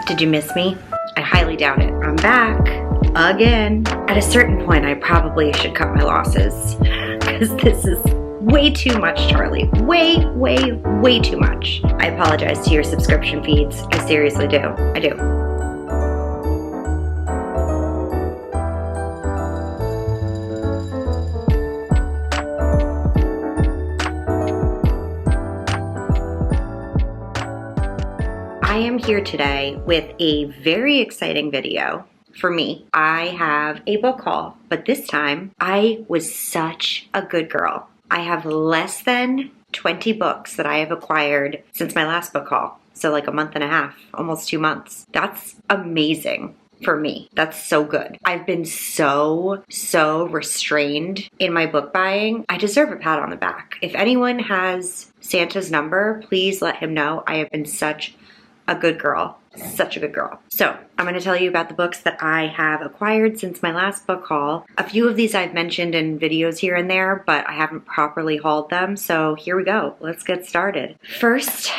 Did you miss me? I highly doubt it. I'm back again. At a certain point, I probably should cut my losses because this is way too much, Charlie. Way too much. I apologize to your subscription feeds. I seriously do. I do. I am here today with a very exciting video for me. I have a book haul, but this time I was such a good girl. I have less than 20 books that I have acquired since my last book haul. So like a month and a half, almost 2 months. That's amazing for me. That's so good. I've been so restrained in my book buying. I deserve a pat on the back. If anyone has Santa's number, please let him know. I have been such a good girl. Such a good girl. So I'm going to tell you about the books that I have acquired since my last book haul. A few of these I've mentioned in videos here and there, but I haven't properly hauled them. So here we go. Let's get started. First,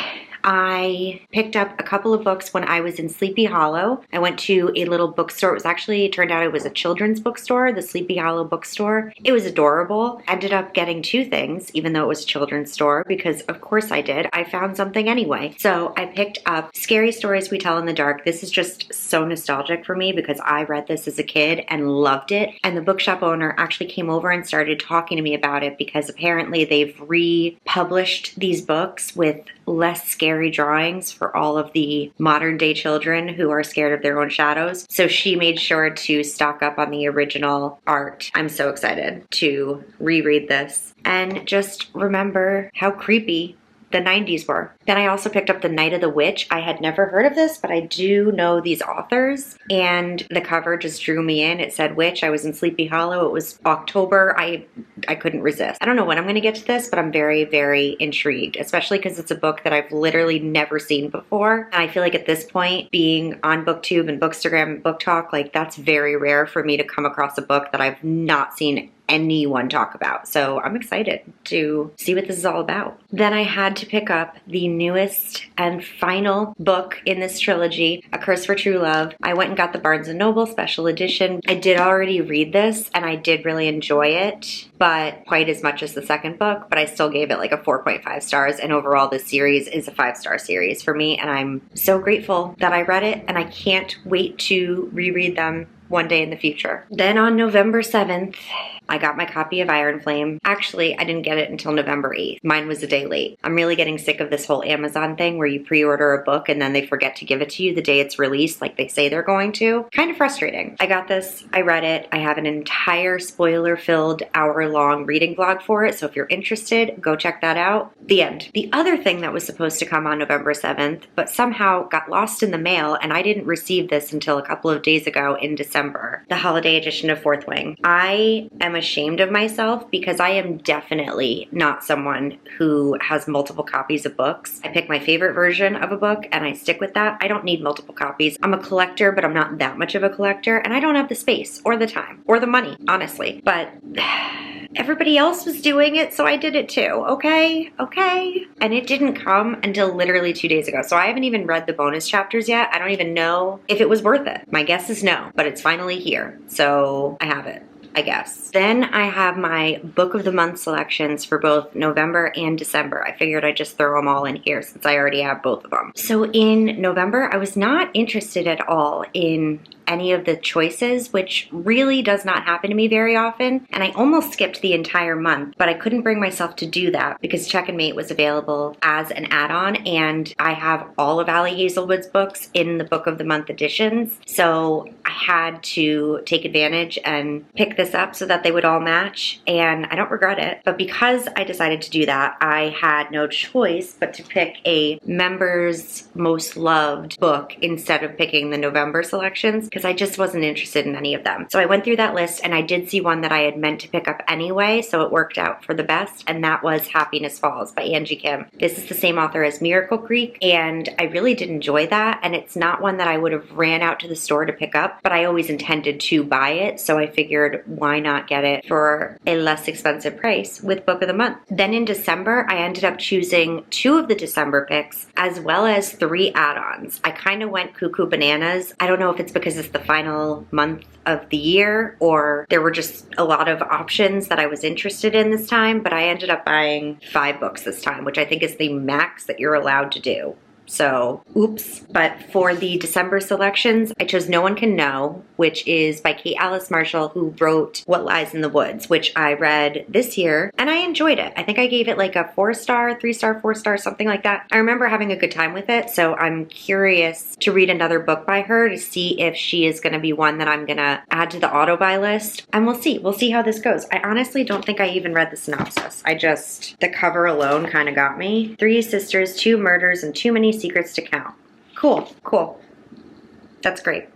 I picked up a couple of books when I was in Sleepy Hollow. I went to a little bookstore. It turned out it was a children's bookstore, the Sleepy Hollow bookstore. It was adorable. Ended up getting 2 things, even though it was a children's store, because of course I did. I found something anyway. So I picked up Scary Stories We Tell in the Dark. This is just so nostalgic for me because I read this as a kid and loved it. And the bookshop owner actually came over and started talking to me about it because apparently they've republished these books with less scary drawings for all of the modern day children who are scared of their own shadows. So she made sure to stock up on the original art. I'm so excited to reread this and just remember how creepy the 90s were. Then I also picked up The Night of the Witch. I had never heard of this, but I do know these authors, and the cover just drew me in. It said witch. I was in Sleepy Hollow. It was October. I couldn't resist. I don't know when I'm going to get to this, but I'm very intrigued, especially because it's a book that I've literally never seen before. And I feel like at this point, being on BookTube and Bookstagram and Book Talk, like that's very rare for me to come across a book that I've not seen anyone talk about. So I'm excited to see what this is all about. Then I had to pick up the newest and final book in this trilogy, A Curse for True Love. I went and got the Barnes & Noble special edition. I did already read this and I did really enjoy it, but quite as much as the second book, but I still gave it like a 4.5 stars, and overall this series is a 5-star series for me, and I'm so grateful that I read it, and I can't wait to reread them one day in the future. Then on November 7th, I got my copy of Iron Flame. Actually, I didn't get it until November 8th. Mine was a day late. I'm really getting sick of this whole Amazon thing where you pre-order a book and then they forget to give it to you the day it's released like they say they're going to. Kind of frustrating. I got this. I read it. I have an entire spoiler-filled hour-long reading vlog for it, so if you're interested, go check that out. The end. The other thing that was supposed to come on November 7th, but somehow got lost in the mail, and I didn't receive this until a couple of days ago in December, the holiday edition of Fourth Wing. I am ashamed of myself because I am definitely not someone who has multiple copies of books. I pick my favorite version of a book and I stick with that. I don't need multiple copies. I'm a collector, but I'm not that much of a collector, and I don't have the space or the time or the money, honestly. But everybody else was doing it, so I did it too, okay? And it didn't come until literally 2 days ago, so I haven't even read the bonus chapters yet. I don't even know if it was worth it. My guess is no, but it's finally here, so I have it, I guess. Then I have my Book of the Month selections for both November and December. I figured I'd just throw them all in here since I already have both of them. So in November, I was not interested at all in any of the choices, which really does not happen to me very often. And I almost skipped the entire month, but I couldn't bring myself to do that because Check and Mate was available as an add-on, and I have all of Ali Hazelwood's books in the Book of the Month editions. So I had to take advantage and pick this up so that they would all match, and I don't regret it. But because I decided to do that, I had no choice but to pick a members' most loved book instead of picking the November selections, because I just wasn't interested in any of them. So I went through that list and I did see one that I had meant to pick up anyway, so it worked out for the best, and that was Happiness Falls by Angie Kim. This is the same author as Miracle Creek, and I really did enjoy that, and it's not one that I would have ran out to the store to pick up, but I always intended to buy it, so I figured why not get it for a less expensive price with Book of the Month. Then in December, I ended up choosing 2 of the December picks as well as 3 add-ons. I kind of went cuckoo bananas. I don't know if it's because it's the final month of the year or there were just a lot of options that I was interested in this time, but I ended up buying 5 books this time, which I think is the max that you're allowed to do. So, oops. But for the December selections, I chose No One Can Know, which is by Kate Alice Marshall, who wrote What Lies in the Woods, which I read this year, and I enjoyed it. I think I gave it like a 4-star, 3-star, 4-star, something like that. I remember having a good time with it, so I'm curious to read another book by her to see if she is going to be one that I'm going to add to the auto-buy list, and we'll see. We'll see how this goes. I honestly don't think I even read the synopsis. The cover alone kind of got me. 3 sisters, 2 murders, and too many secrets to count. Cool, cool. That's great.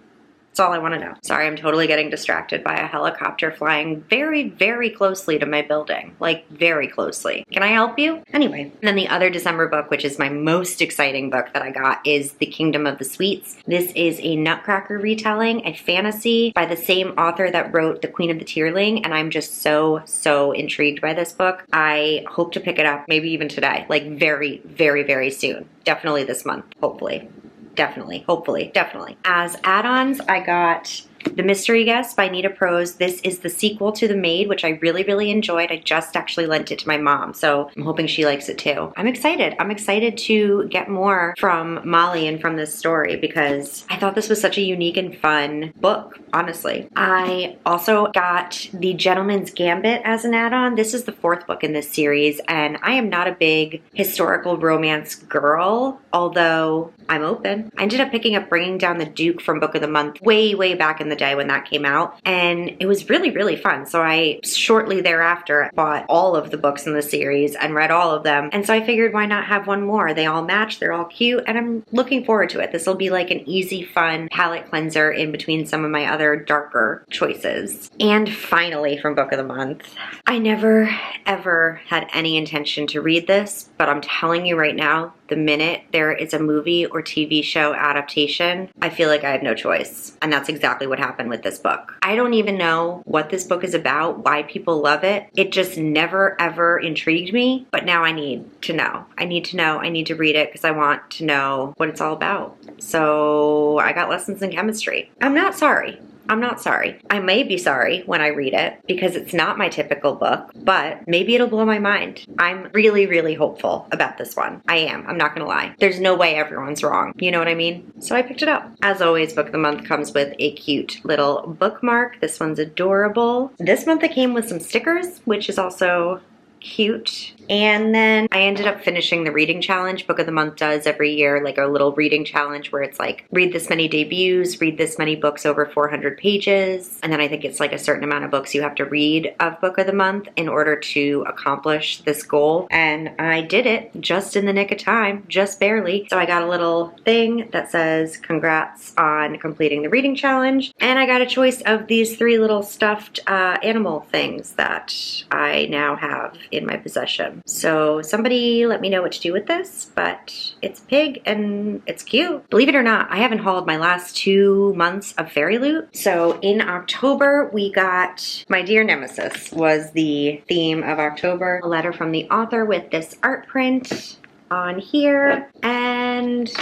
That's all I want to know. Sorry, I'm totally getting distracted by a helicopter flying very, very closely to my building. Like, very closely. Can I help you? Anyway, and then the other December book, which is my most exciting book that I got, is The Kingdom of the Sweets. This is a Nutcracker retelling, a fantasy by the same author that wrote The Queen of the Tearling, and I'm just so, so intrigued by this book. I hope to pick it up, maybe even today. Like, very, very, very soon. Definitely this month, hopefully. Definitely, hopefully, definitely. As add-ons, I got The Mystery Guest by Nita Prose. This is the sequel to The Maid, which I really, really enjoyed. I just actually lent it to my mom, so I'm hoping she likes it too. I'm excited. I'm excited to get more from Molly and from this story because I thought this was such a unique and fun book, honestly. I also got The Gentleman's Gambit as an add-on. This is the 4th book in this series, and I am not a big historical romance girl, although I'm open. I ended up picking up Bringing Down the Duke from Book of the Month way, way back in the day when that came out, and it was really, really fun. So I shortly thereafter bought all of the books in the series and read all of them, and so I figured why not have one more? They all match, they're all cute, and I'm looking forward to it. This will be like an easy, fun palette cleanser in between some of my other darker choices. And finally, from Book of the Month, I never, ever had any intention to read this, but I'm telling you right now, the minute there is a movie or TV show adaptation, I feel like I have no choice. And that's exactly what happened with this book. I don't even know what this book is about, why people love it. It just never ever intrigued me, but now I need to know. I need to know. I need to read it because I want to know what it's all about. So I got lessons in chemistry. I'm not sorry. I'm not sorry. I may be sorry when I read it because it's not my typical book, but maybe it'll blow my mind. I'm really, really hopeful about this one. I am. I'm not gonna lie. There's no way everyone's wrong. You know what I mean? So I picked it up. As always, Book of the Month comes with a cute little bookmark. This one's adorable. This month it came with some stickers, which is also cute. And then I ended up finishing the reading challenge. Book of the Month does every year, like a little reading challenge where it's like, read this many debuts, read this many books over 400 pages. And then I think it's like a certain amount of books you have to read of Book of the Month in order to accomplish this goal. And I did it just in the nick of time, just barely. So I got a little thing that says, congrats on completing the reading challenge. And I got a choice of these 3 little stuffed animal things that I now have in my possession. So somebody let me know what to do with this, but it's a pig and it's cute. Believe it or not, I haven't hauled my last 2 months of FAIRYLOOT. So in October, we got My Dear Nemesis was the theme of October. A letter from the author with this art print on here. And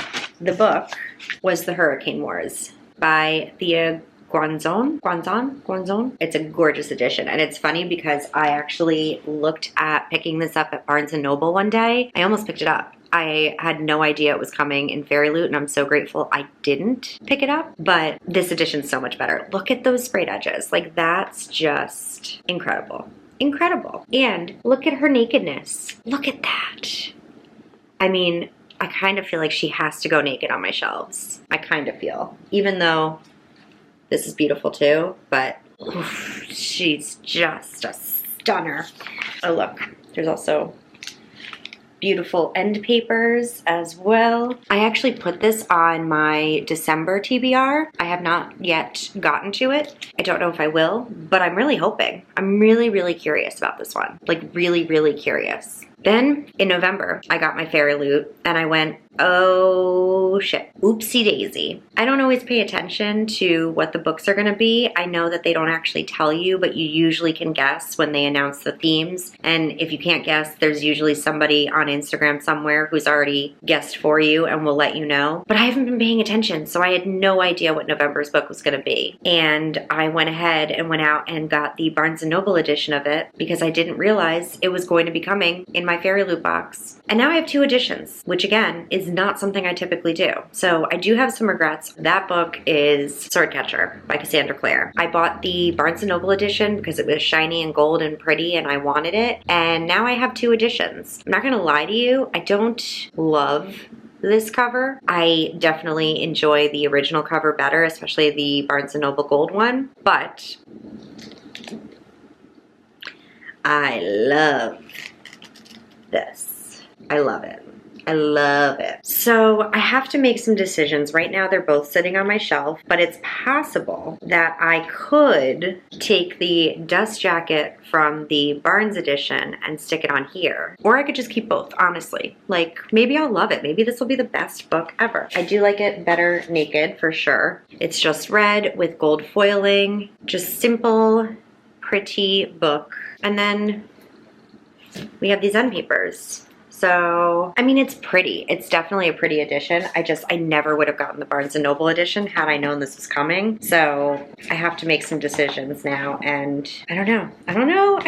the book was The Hurricane Wars by Thea Guanzon. It's a gorgeous edition, and it's funny because I actually looked at picking this up at Barnes & Noble one day. I almost picked it up. I had no idea it was coming in FAIRYLOOT, and I'm so grateful I didn't pick it up, but this edition's so much better. Look at those sprayed edges. Like, that's just incredible. Incredible. And look at her nakedness. Look at that. I mean, I kind of feel like she has to go naked on my shelves. I kind of feel. Even though this is beautiful too, but oof, she's just a stunner. Oh look, there's also beautiful end papers as well. I actually put this on my December TBR. I have not yet gotten to it. I don't know if I will, but I'm really hoping. I'm really, really curious about this one. Like really, really curious. Then in November, I got my FAIRYLOOT and I went, oh shit, oopsie daisy. I don't always pay attention to what the books are gonna be. I know that they don't actually tell you, but you usually can guess when they announce the themes. And if you can't guess, there's usually somebody on Instagram somewhere who's already guessed for you and will let you know. But I haven't been paying attention, so I had no idea what November's book was gonna be. And I went ahead and went out and got the Barnes & Noble edition of it because I didn't realize it was going to be coming in my FAIRYLOOT box. And now I have 2 editions, which again is not something I typically do. So I do have some regrets. That book is Swordcatcher by Cassandra Clare. I bought the Barnes & Noble edition because it was shiny and gold and pretty and I wanted it. And now I have 2 editions. I'm not gonna lie to you, I don't love this cover. I definitely enjoy the original cover better, especially the Barnes & Noble gold one, but I love this. I love it. I love it. So I have to make some decisions. Right now they're both sitting on my shelf, but it's possible that I could take the dust jacket from the Barnes edition and stick it on here. Or I could just keep both, honestly. Like, maybe I'll love it. Maybe this will be the best book ever. I do like it better naked, for sure. It's just red with gold foiling. Just simple, pretty book. And then we have these end papers. So, I mean, it's pretty. It's definitely a pretty edition. I never would have gotten the Barnes & Noble edition had I known this was coming. So I have to make some decisions now and I don't know. Oh,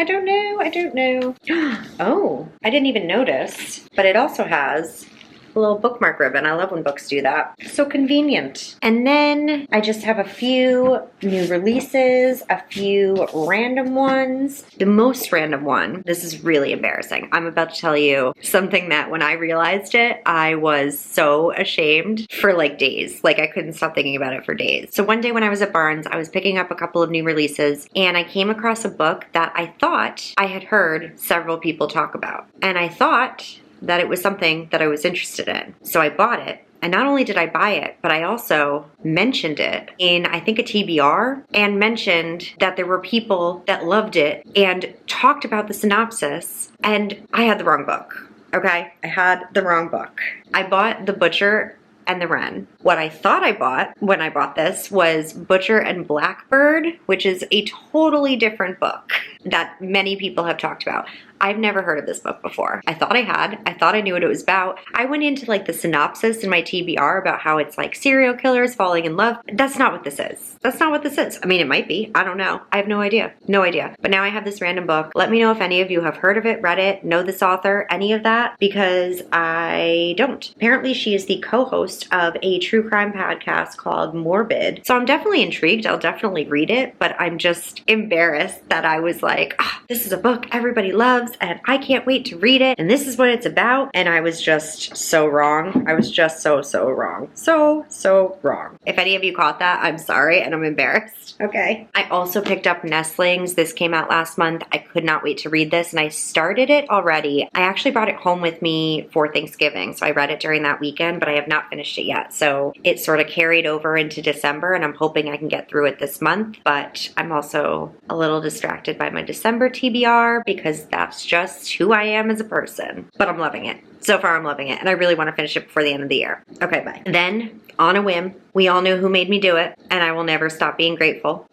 I didn't even notice, but it also has a little bookmark ribbon. I love when books do that. So convenient. And then I just have a few new releases, a few random ones. The most random one, this is really embarrassing. I'm about to tell you something that when I realized it, I was so ashamed for like days. Like I couldn't stop thinking about it for days. So one day when I was at Barnes, I was picking up a couple of new releases and I came across a book that I thought I had heard several people talk about. And I thought that it was something that I was interested in. So I bought it. And not only did I buy it, but I also mentioned it in, I think, a TBR and mentioned that there were people that loved it and talked about the synopsis. And I had the wrong book, okay? I had the wrong book. I bought The Butcher and the Wren. What I thought I bought when I bought this was Butcher and Blackbird, which is a totally different book that many people have talked about. I've never heard of this book before. I thought I had. I thought I knew what it was about. I went into like the synopsis in my TBR about how it's like serial killers falling in love. That's not what this is. That's not what this is. I mean, it might be. I don't know. I have no idea. No idea. But now I have this random book. Let me know if any of you have heard of it, read it, know this author, any of that, because I don't. Apparently she is the co-host of a true crime podcast called Morbid. So I'm definitely intrigued. I'll definitely read it, but I'm just embarrassed that I was like, oh, this is a book everybody loves and I can't wait to read it and this is what it's about. And I was just so wrong. I was just so wrong. So wrong. If any of you caught that, I'm sorry and I'm embarrassed. Okay. I also picked up Nestlings. This came out last month. I could not wait to read this and I started it already. I actually brought it home with me for Thanksgiving. So I read it during that weekend, but I have not finished it yet. So it sort of carried over into December and I'm hoping I can get through it this month, but I'm also a little distracted by my December TBR because that's just who I am as a person. But I'm loving it. So far I'm loving it and I really want to finish it before the end of the year. Okay, bye. Then, on a whim, we all know who made me do it and I will never stop being grateful.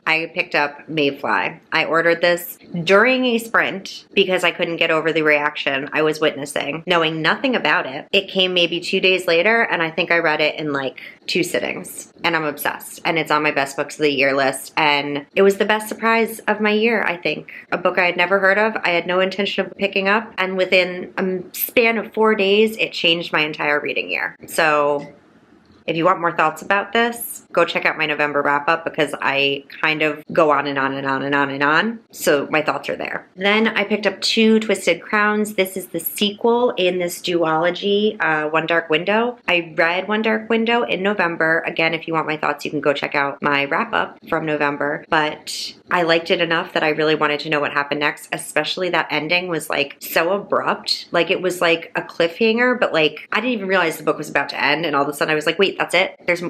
I picked up Mayfly. I ordered this during a sprint because I couldn't get over the reaction I was witnessing, knowing nothing about it. It came maybe 2 days later and I think I read it in like 2 sittings and I'm obsessed and it's on my best books of the year list and it was the best surprise of my year, I think. A book I had never heard of, I had no intention of picking up and within a span of 4 days it changed my entire reading year. So If you want more thoughts about this, go check out my November wrap up because I kind of go on and on and on and on and on. So my thoughts are there. Then I picked up 2 Twisted Crowns. This is the sequel in this duology, One Dark Window. I read One Dark Window in November. Again, if you want my thoughts, you can go check out my wrap up from November. But I liked it enough that I really wanted to know what happened next, especially that ending was like so abrupt. Like it was like a cliffhanger, but like I didn't even realize the book was about to end, and all of a sudden I was like, wait, that's it? There's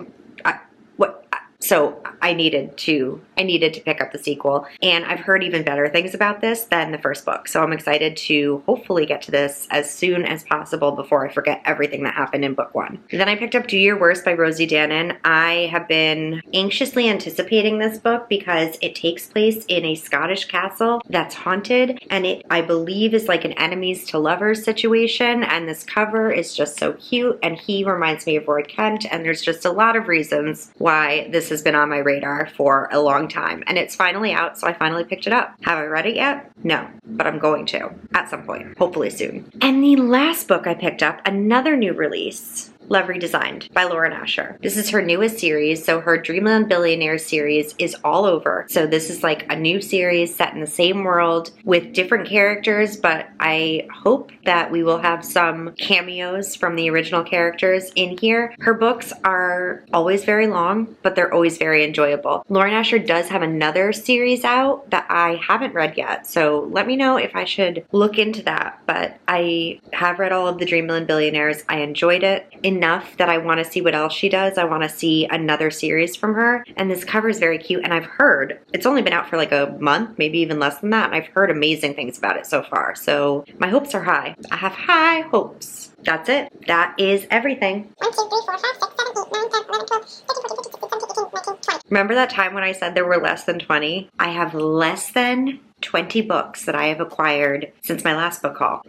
what? So I needed to pick up the sequel, and I've heard even better things about this than the first book. So I'm excited to hopefully get to this as soon as possible before I forget everything that happened in book 1. Then I picked up Do Your Worst by Rosie Danon. I have been anxiously anticipating this book because it takes place in a Scottish castle that's haunted, and it, I believe, is like an enemies to lovers situation, and this cover is just so cute, and he reminds me of Roy Kent, and there's just a lot of reasons why this has been on my radar for a long time, and it's finally out, so I finally picked it up. Have I read it yet? No, but I'm going to at some point, hopefully soon. And the last book I picked up, another new release, Love Redesigned by Lauren Asher. This is her newest series, so her Dreamland Billionaires series is all over. So this is like a new series set in the same world with different characters, but I hope that we will have some cameos from the original characters in here. Her books are always very long, but they're always very enjoyable. Lauren Asher does have another series out that I haven't read yet, so let me know if I should look into that. But I have read all of the Dreamland Billionaires. I enjoyed it enough that I want to see what else she does. I want to see another series from her, and this cover is very cute, and I've heard, it's only been out for like a month, maybe even less than that, and I've heard amazing things about it so far, so my hopes are high. I have high hopes. That's it. That is everything. 1, 2, 3, 4, 5, 6, 7, 8, 9, 10, 11, 12, 13, 14, 15, 16, 17, 18, 19, 20. Remember that time when I said there were less than 20? I have less than 20 books that I have acquired since my last book haul.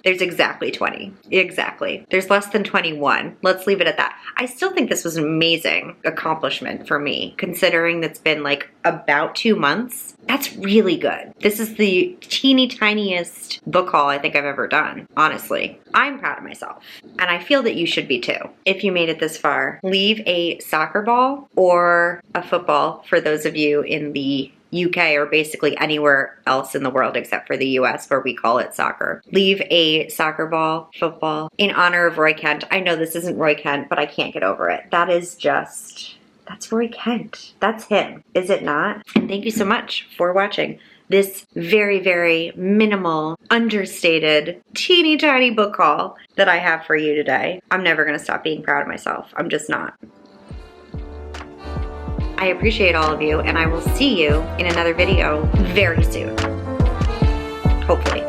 There's exactly 20. Exactly. There's less than 21. Let's leave it at that. I still think this was an amazing accomplishment for me, considering that's been like about 2 months. That's really good. This is the teeny tiniest book haul I think I've ever done, honestly. I'm proud of myself, and I feel that you should be too. If you made it this far, leave a soccer ball or a football for those of you in the UK or basically anywhere else in the world except for the US where we call it soccer. Leave a soccer ball, football, in honor of Roy Kent. I know this isn't Roy Kent, but I can't get over it. That is just, that's Roy Kent. That's him, is it not? And thank you so much for watching this very, very minimal, understated, teeny tiny book haul that I have for you today. I'm never gonna stop being proud of myself. I'm just not. I appreciate all of you, and I will see you in another video very soon. Hopefully.